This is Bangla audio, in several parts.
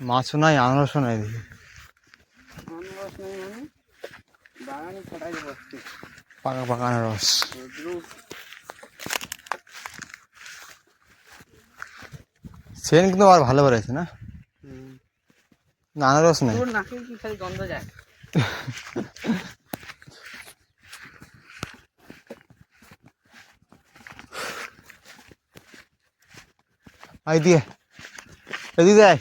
মাছও নাই, আনারসও নাই দেখি। আনারস নেই মানে বাগানে ছড়াই বসছি। পাকা পাকা আনারস। সেন কিন্তু আর ভালো বেড়েছে না, আনারস নেই। তোর নাকে কি খালি গন্ধ যায়? আই দিয়ে এদিকে আয়,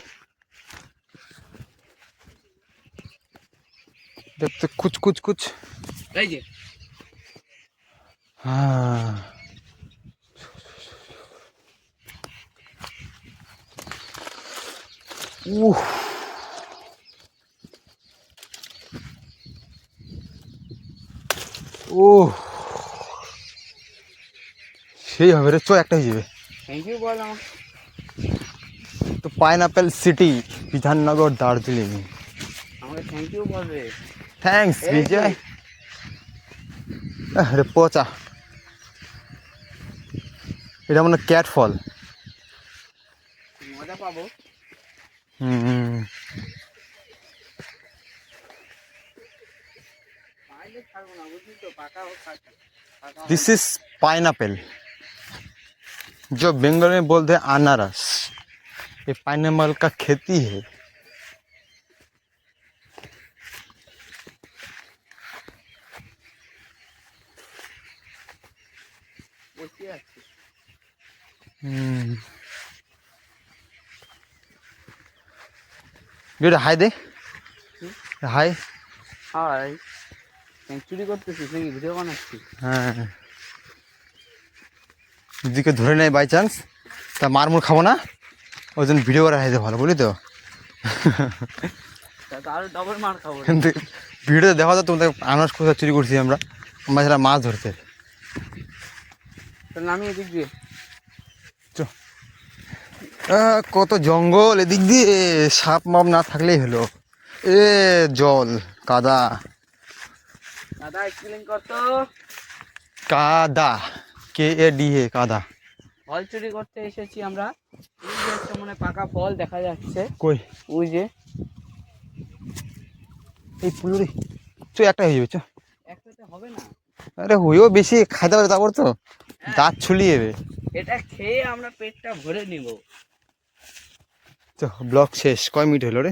দেখতে কুচ কুচ কুচ। এই যে হ্যাঁ, উহ, ওহ, সেই হবে রে, একটা হয়ে যাবে। থ্যাংক ইউ বল আমাকে। তো পাইনঅ্যাপেল সিটি, বিধাননগর, দার্জিলিং। আমাকে থ্যাংক ইউ বল রে। থ্যাঙ্কস বিজয়। আরে পচা, এটা মনে ক্যাট ফল। মজা পাবো। পাইলে ছাড়বো না, বুঝলি তো, পাকা হোক পাকা। दिस इज पाइनएप्पल, जो बंगाल में बोलते हैं अनारस। ये पाइनएप्पल का खेती है। বসে আছি। हाय दे, हाय। হাই, চুরি করতেছিস নাকি? ভিডিও বানাচ্ছিস? হ্যাঁ, দিদিকে ধরে নেয় বাই চান্স, তা মারমুর খাবো না, ওই জন্য ভিডিও করে হাইতে ভালো, বুঝলি তো। আরো ডবল মার খাবো। কিন্তু ভিডিওতে দেখা যায় তোমাদের আনারস কোথায় চুরি করছি আমরা, আমরা সেটা মাছ ধরতে। নামি এদিক দিয়ে। কত জঙ্গল এদিক দিয়ে, সাপ মাপ না থাকলেই হলো। এ জল কাদা, দাদা স্কুলিং করতো। কাদা, কে এ ডি এ, কাদা। ফল চুরি করতে এসেছি আমরা। মানে পাকা ফল দেখা যাচ্ছে। কই ওই যে এই পুলুরি, একটা হয়ে যাবে চ। একসাথে হবে না। আরে হইও বেশি খাইতে পারে, তারপর তো দাঁত ছুলিয়ে যাবে। এটা খেয়ে আমরা পেটটা ভরে নিব। তো ব্লগ শেষ, কয় মিনিট হলো রে?